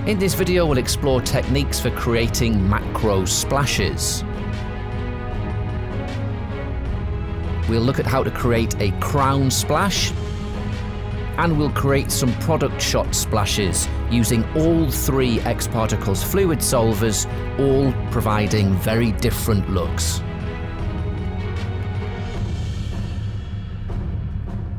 In this video, we'll explore techniques for creating macro splashes. We'll look at how to create a crown splash, and we'll create some product shot splashes using all three xParticles fluid solvers, all providing very different looks.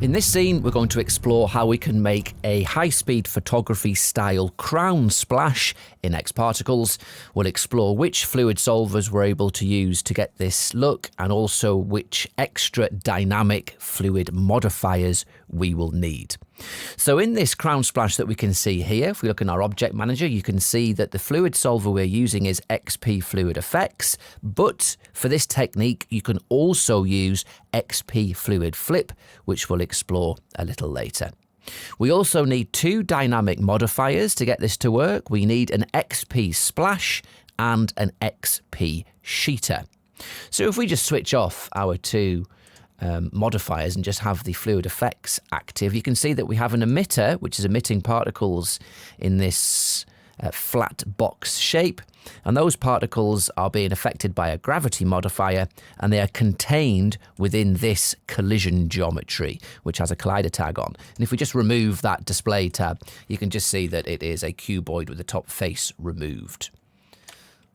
In this scene, we're going to explore how we can make a high-speed photography style crown splash in xParticles. We'll explore which fluid solvers we're able to use to get this look, and also which extra dynamic fluid modifiers we will need. So in this crown splash that we can see here, if we look in our object manager, you can see that the fluid solver we're using is xpFluidFX, but for this technique, you can also use xpFluidFLIP, which we'll explore a little later. We also need two dynamic modifiers to get this to work. We need an xpSplash and an xpSheeter. So if we just switch off our two modifiers and just have the fluid effects active, you can see that we have an emitter, which is emitting particles in this flat box shape, and those particles are being affected by a gravity modifier, and they are contained within this collision geometry, which has a collider tag on. And if we just remove that display tab, you can just see that it is a cuboid with the top face removed.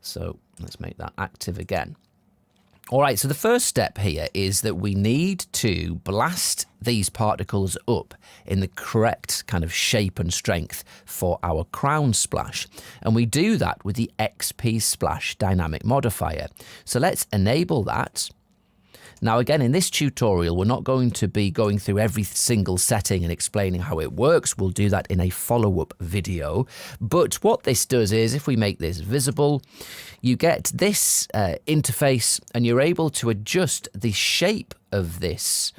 So let's make that active again. All right, so the first step here is that we need to blast these particles up in the correct kind of shape and strength for our crown splash. And we do that with the xpSplash dynamic modifier. So let's enable that. Now again, in this tutorial, we're not going to be going through every single setting and explaining how it works. We'll do that in a follow-up video. But what this does is, if we make this visible, you get this interface, and you're able to adjust the shape of this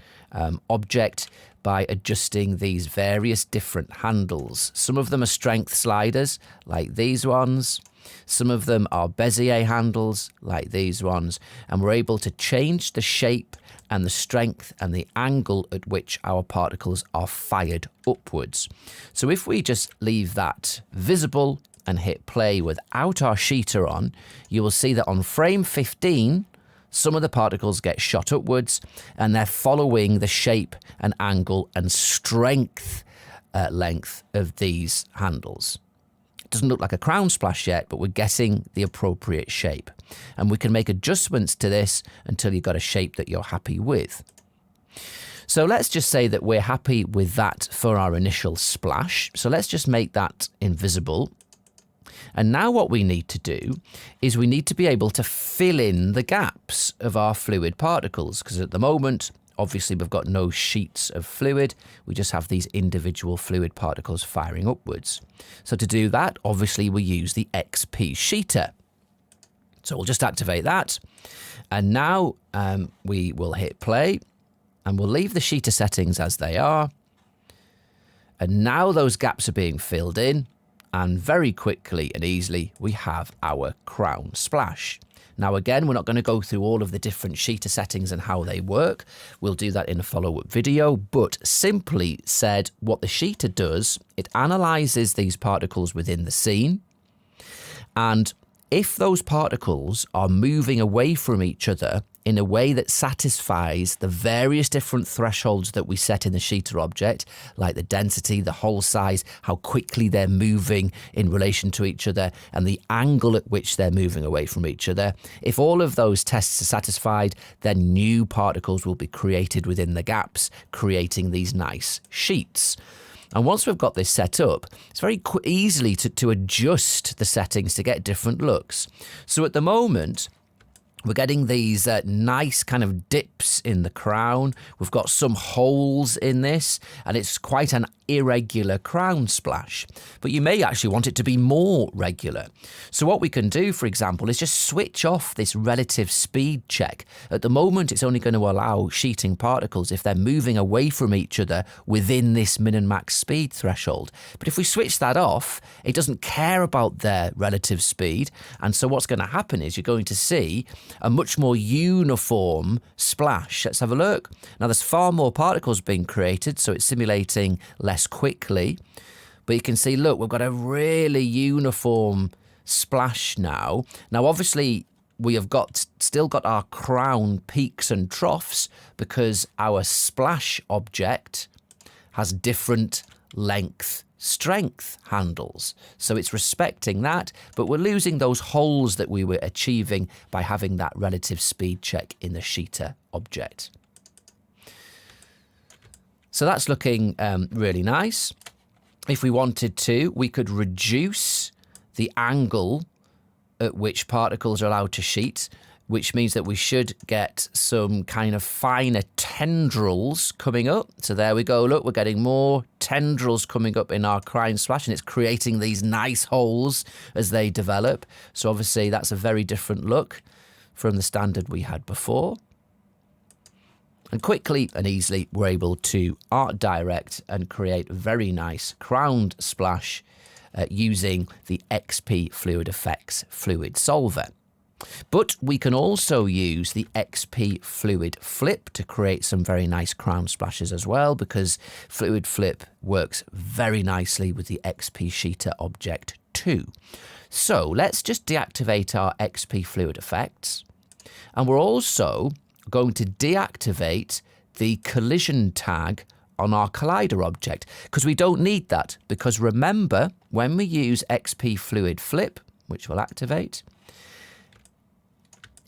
object by adjusting these various different handles. Some of them are strength sliders, like these ones. Some of them are Bezier handles, like these ones, and we're able to change the shape and the strength and the angle at which our particles are fired upwards. So if we just leave that visible and hit play without our sheeter on, you will see that on frame 15, some of the particles get shot upwards, and they're following the shape and angle and strength length of these handles. It doesn't look like a crown splash yet, but we're getting the appropriate shape. And we can make adjustments to this until you've got a shape that you're happy with. So let's just say that we're happy with that for our initial splash. So let's just make that invisible. And now what we need to do is we need to be able to fill in the gaps of our fluid particles, because at the moment, obviously, we've got no sheets of fluid. We just have these individual fluid particles firing upwards. So to do that, obviously, we use the xpSheeter. So we'll just activate that. And now we will hit play, and we'll leave the sheeter settings as they are. And now those gaps are being filled in, and very quickly and easily, we have our crown splash. Now again, we're not going to go through all of the different sheeter settings and how they work. We'll do that in a follow-up video, but simply said, what the sheeter does, it analyzes these particles within the scene, and if those particles are moving away from each other in a way that satisfies the various different thresholds that we set in the sheeter object, like the density, the hole size, how quickly they're moving in relation to each other, and the angle at which they're moving away from each other. If all of those tests are satisfied, then new particles will be created within the gaps, creating these nice sheets. And once we've got this set up, it's very easily to adjust the settings to get different looks. So at the moment, we're getting these nice kind of dips in the crown. We've got some holes in this, and it's quite an irregular crown splash. But you may actually want it to be more regular. So what we can do, for example, is just switch off this relative speed check. At the moment, it's only going to allow sheeting particles if they're moving away from each other within this min and max speed threshold. But if we switch that off, it doesn't care about their relative speed. And so what's going to happen is you're going to see a much more uniform splash. Let's have a look. Now there's far more particles being created, so it's simulating less quickly. But you can see, look, we've got a really uniform splash now. Now, obviously, we have still got our crown peaks and troughs because our splash object has different length strength handles. So it's respecting that, but we're losing those holes that we were achieving by having that relative speed check in the sheeter object. So that's looking really nice. If we wanted to, we could reduce the angle at which particles are allowed to sheet, which means that we should get some kind of finer tendrils coming up. So there we go. Look, we're getting more tendrils coming up in our crown splash, and it's creating these nice holes as they develop. So obviously that's a very different look from the standard we had before. And quickly and easily, we're able to art direct and create a very nice crowned splash using the xpFluidFX fluid solver. But we can also use the xpFluidFLIP to create some very nice crown splashes as well, because FluidFLIP works very nicely with the XP Sheeter object too. So let's just deactivate our xpFluidFX, and we're also going to deactivate the collision tag on our collider object, because we don't need that, because remember, when we use xpFluidFLIP, which will activate,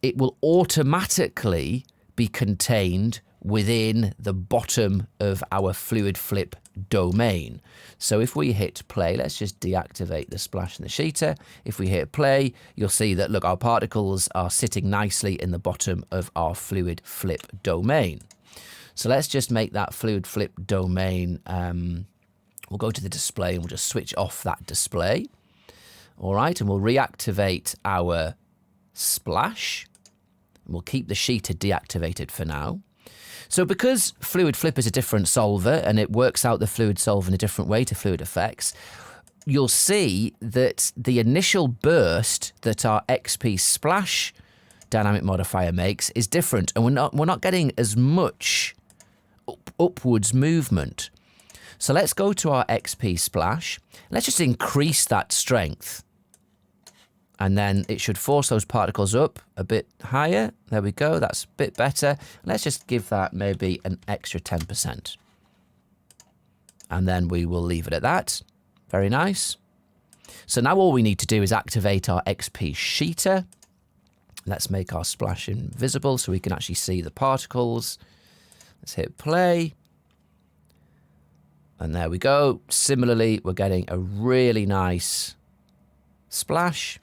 it will automatically be contained within the bottom of our FluidFLIP domain. So if we hit play, let's just deactivate the splash and the sheeter. If we hit play, you'll see that, look, our particles are sitting nicely in the bottom of our FluidFLIP domain. So let's just make that FluidFLIP domain, we'll go to the display and we'll just switch off that display. All right, and we'll reactivate our splash. And we'll keep the sheeter deactivated for now. So because FluidFLIP is a different solver and it works out the fluid solver in a different way to FluidFX, you'll see that the initial burst that our XP splash dynamic modifier makes is different, and we're not getting as much upwards movement. So let's go to our XP splash. Let's just increase that strength. And then it should force those particles up a bit higher. There we go, that's a bit better. Let's just give that maybe an extra 10%. And then we will leave it at that. Very nice. So now all we need to do is activate our XP sheeter. Let's make our splash invisible so we can actually see the particles. Let's hit play. And there we go. Similarly, we're getting a really nice splash.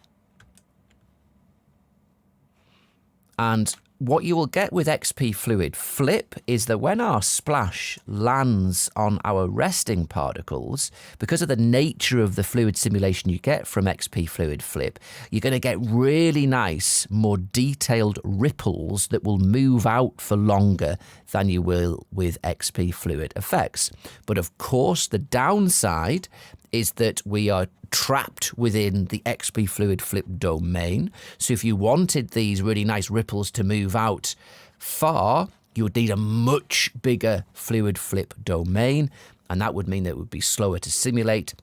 And what you will get with xpFluidFLIP is that when our splash lands on our resting particles, because of the nature of the fluid simulation you get from xpFluidFLIP, you're going to get really nice, more detailed ripples that will move out for longer than you will with xpFluidFX. But of course, the downside is that we are trapped within the xpFluidFLIP domain. So if you wanted these really nice ripples to move out far, you would need a much bigger FluidFLIP domain, and that would mean that it would be slower to simulate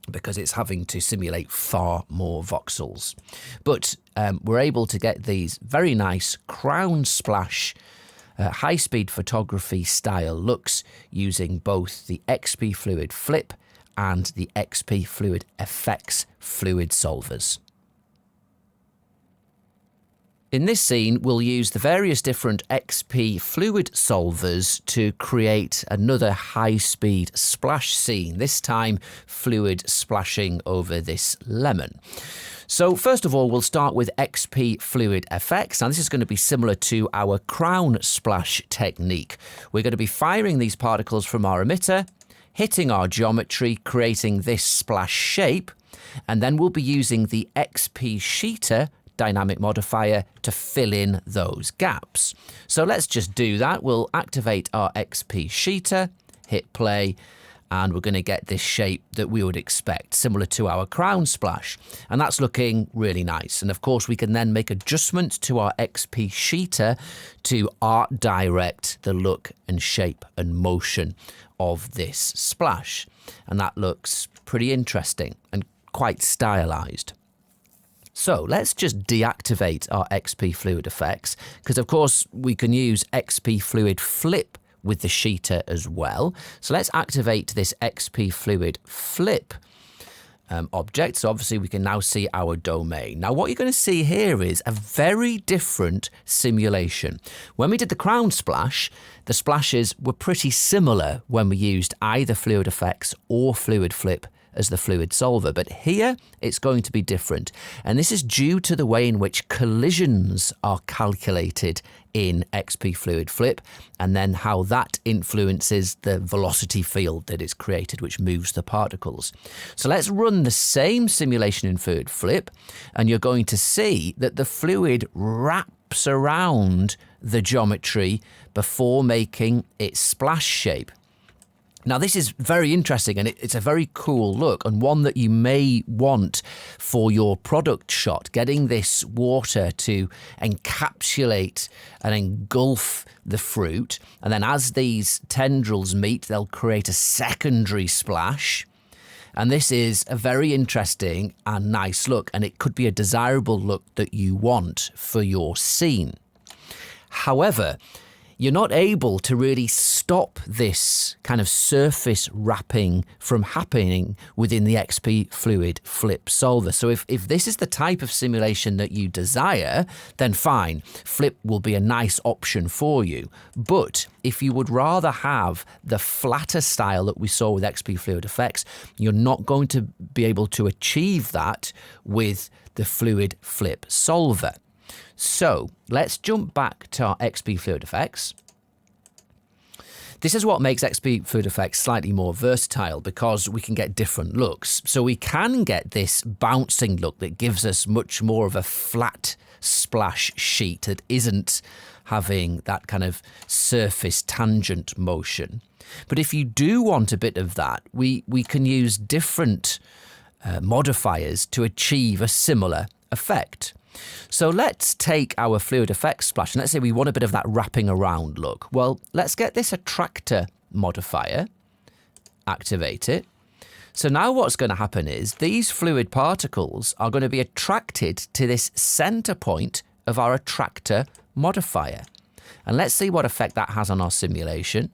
because it's having to simulate far more voxels. But we're able to get these very nice crown splash high-speed photography style looks using both the xpFluidFLIP and the xpFluidFX fluid solvers. In this scene, we'll use the various different XP fluid solvers to create another high-speed splash scene, this time fluid splashing over this lemon. So first of all, we'll start with xpFluidFX. Now this is going to be similar to our crown splash technique. We're going to be firing these particles from our emitter, hitting our geometry, creating this splash shape, and then we'll be using the XP sheeter dynamic modifier to fill in those gaps. So let's just do that. We'll activate our XP sheeter, hit play, and we're going to get this shape that we would expect, similar to our crown splash. And that's looking really nice. And of course, we can then make adjustments to our XP sheeter to art direct the look and shape and motion of this splash. And that looks pretty interesting and quite stylized. So let's just deactivate our xpFluidFX, because of course we can use xpFluidFLIP with the sheeter as well. So let's activate this xpFluidFLIP object. So obviously we can now see our domain. Now what you're going to see here is a very different simulation. When we did the crown splash, the splashes were pretty similar when we used either FluidFX or FluidFLIP as the fluid solver, but here it's going to be different. And this is due to the way in which collisions are calculated in xpFluidFLIP, and then how that influences the velocity field that is created, which moves the particles. So let's run the same simulation in FluidFLIP, and you're going to see that the fluid wraps around the geometry before making its splash shape. Now, this is very interesting, and it's a very cool look, and one that you may want for your product shot, getting this water to encapsulate and engulf the fruit. And then as these tendrils meet, they'll create a secondary splash. And this is a very interesting and nice look, and it could be a desirable look that you want for your scene. However, you're not able to really stop this kind of surface wrapping from happening within the xpFluidFLIP solver. So if this is the type of simulation that you desire, then fine, Flip will be a nice option for you. But if you would rather have the flatter style that we saw with xpFluidFX, you're not going to be able to achieve that with the FluidFLIP solver. So let's jump back to our xpFluidFX. This is what makes xpFluidFX slightly more versatile, because we can get different looks. So we can get this bouncing look that gives us much more of a flat splash sheet that isn't having that kind of surface tangent motion. But if you do want a bit of that, we can use different modifiers to achieve a similar effect. So let's take our FluidFX splash, and let's say we want a bit of that wrapping around look. Well, let's get this attractor modifier, activate it. So now what's going to happen is these fluid particles are going to be attracted to this center point of our attractor modifier. And let's see what effect that has on our simulation.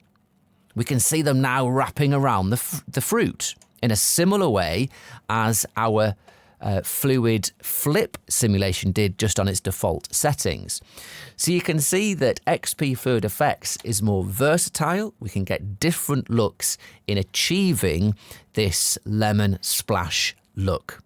We can see them now wrapping around the fruit in a similar way as our FluidFLIP simulation did just on its default settings. So you can see that xpFluidFX is more versatile. We can get different looks in achieving this lemon splash look.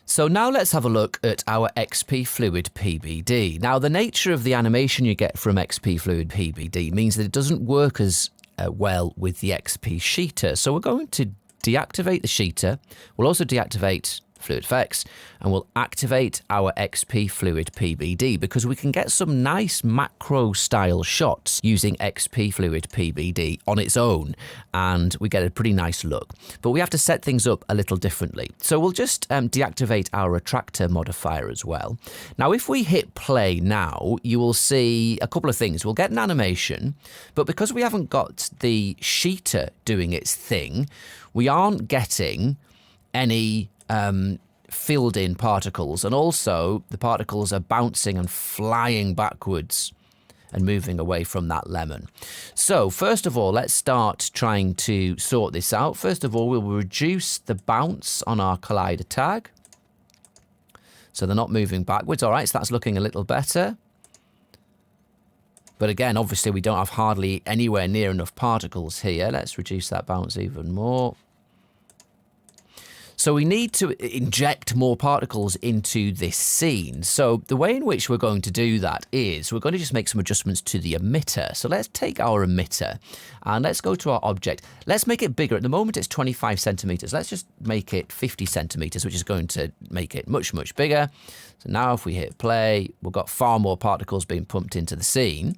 So now let's have a look at our xpFluidPBD. Now, the nature of the animation you get from xpFluidPBD means that it doesn't work as well with the XP sheeter. So we're going to deactivate the sheeter. We'll also deactivate FluidFX, and we'll activate our xpFluidPBD, because we can get some nice macro style shots using xpFluidPBD on its own, and we get a pretty nice look. But we have to set things up a little differently. So we'll just deactivate our attractor modifier as well. Now, if we hit play now, you will see a couple of things. We'll get an animation, but because we haven't got the sheeter doing its thing, we aren't getting any filled in particles, and also the particles are bouncing and flying backwards and moving away from that lemon. So first of all, let's start trying to sort this out. First of all, we'll reduce the bounce on our collider tag, so they're not moving backwards. All right, so that's looking a little better. But again, obviously we don't have hardly anywhere near enough particles here. Let's reduce that bounce even more. So we need to inject more particles into this scene. So the way in which we're going to do that is we're going to just make some adjustments to the emitter. So let's take our emitter and let's go to our object. Let's make it bigger. At the moment, it's 25 centimeters. Let's just make it 50 centimeters, which is going to make it much, much bigger. So now if we hit play, we've got far more particles being pumped into the scene.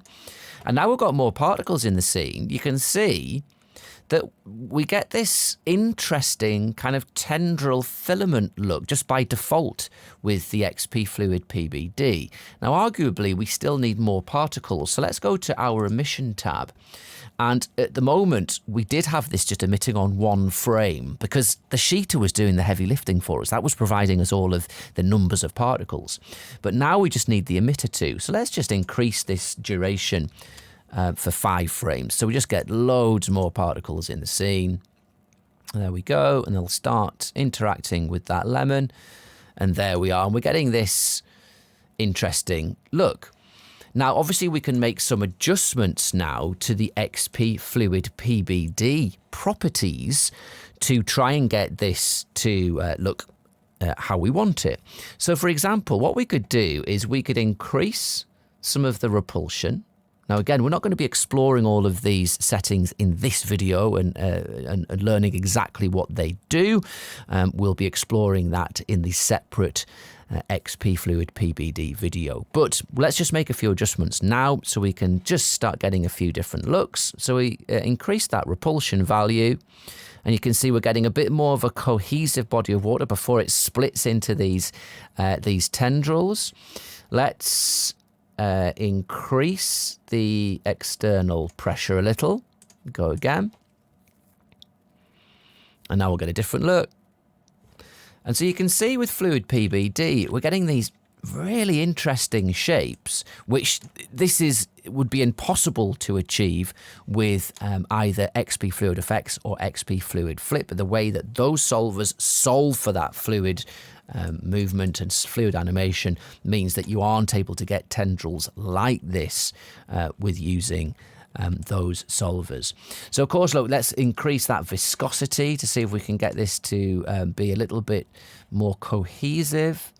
And now we've got more particles in the scene. You can see that we get this interesting kind of tendril filament look just by default with the xpFluidPBD. Now, arguably, we still need more particles. So let's go to our emission tab. And at the moment, we did have this just emitting on one frame because the sheeter was doing the heavy lifting for us. That was providing us all of the numbers of particles. But now we just need the emitter too. So let's just increase this duration for 5 frames. So we just get loads more particles in the scene. There we go. And they'll start interacting with that lemon. And there we are. And we're getting this interesting look. Now, obviously, we can make some adjustments now to the xpFluidPBD properties to try and get this to look how we want it. So, for example, what we could do is we could increase some of the repulsion. Now, again, we're not going to be exploring all of these settings in this video and learning exactly what they do. We'll be exploring that in the separate xpFluidPBD video. But let's just make a few adjustments now so we can just start getting a few different looks. So we increase that repulsion value, and you can see we're getting a bit more of a cohesive body of water before it splits into these tendrils. Let's increase the external pressure a little. Go again. And now we'll get a different look. And so you can see with FluidPBD, we're getting these really interesting shapes, which would be impossible to achieve with either xpFluidFX or xpFluidFLIP. But the way that those solvers solve for that fluid movement and fluid animation means that you aren't able to get tendrils like this with using those solvers. So, of course, look, let's increase that viscosity to see if we can get this to be a little bit more cohesive.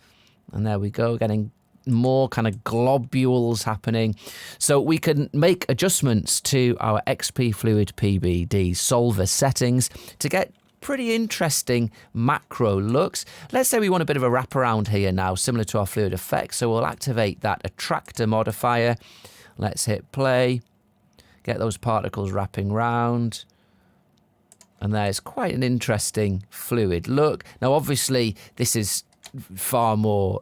And there we go, getting more kind of globules happening. So we can make adjustments to our xpFluidPBD solver settings to get pretty interesting macro looks. Let's say we want a bit of a wraparound here now, similar to our FluidFX. So we'll activate that attractor modifier. Let's hit play. Get those particles wrapping round. And there's quite an interesting fluid look. Now, obviously, this is far more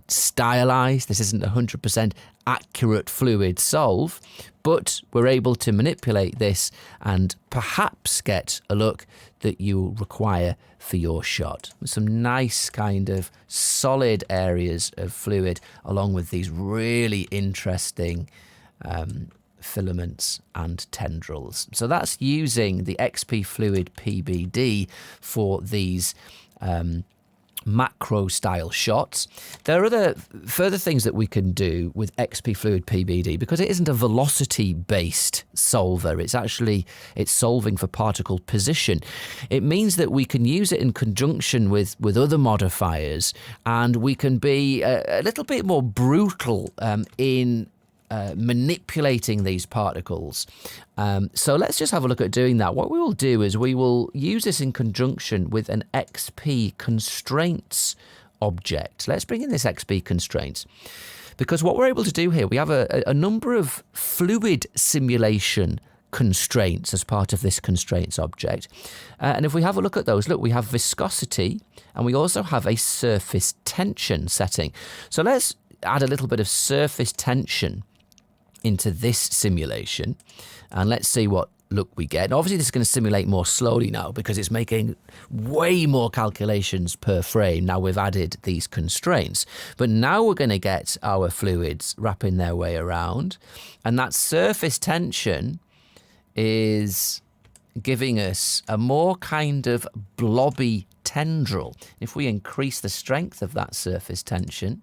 stylized. This isn't 100% accurate fluid solve, but we're able to manipulate this and perhaps get a look that you require for your shot. Some nice kind of solid areas of fluid along with these really interesting filaments and tendrils. So that's using the xpFluidPBD for these macro style shots. There are other further things that we can do with xpFluidPBD because it isn't a velocity based solver. It's solving for particle position. It means that we can use it in conjunction with other modifiers, and we can be a little bit more brutal in manipulating these particles. So let's just have a look at doing that. What we will do is we will use this in conjunction with an XP constraints object. Let's bring in this XP constraints, because what we're able to do here, we have a number of fluid simulation constraints as part of this constraints object. And if we have a look at those, look, we have viscosity and we also have a surface tension setting. So let's add a little bit of surface tension into this simulation, and let's see what look we get. And obviously this is going to simulate more slowly now because it's making way more calculations per frame. Now we've added these constraints, but now we're going to get our fluids wrapping their way around, and that surface tension is giving us a more kind of blobby tendril. If we increase the strength of that surface tension,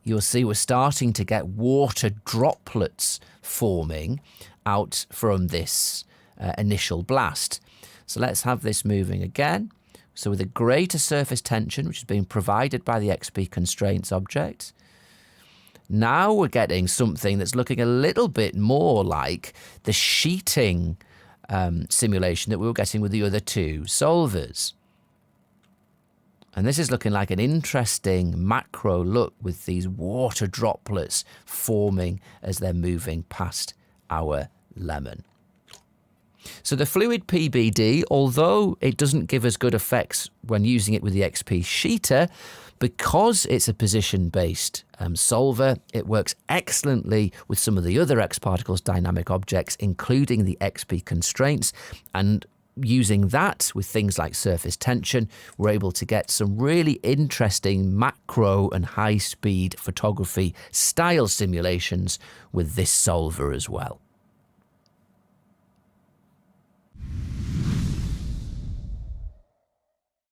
you'll see we're starting to get water droplets forming out from this initial blast. So let's have this moving again. So with a greater surface tension, which is being provided by the XP constraints object, now we're getting something that's looking a little bit more like the sheeting simulation that we were getting with the other two solvers. And this is looking like an interesting macro look with these water droplets forming as they're moving past our lemon. So the FluidPBD, although it doesn't give us good effects when using it with the XP Sheeter, because it's a position-based solver, it works excellently with some of the other xParticles dynamic objects, including the XP constraints, and using that with things like surface tension, we're able to get some really interesting macro and high-speed photography style simulations with this solver as well.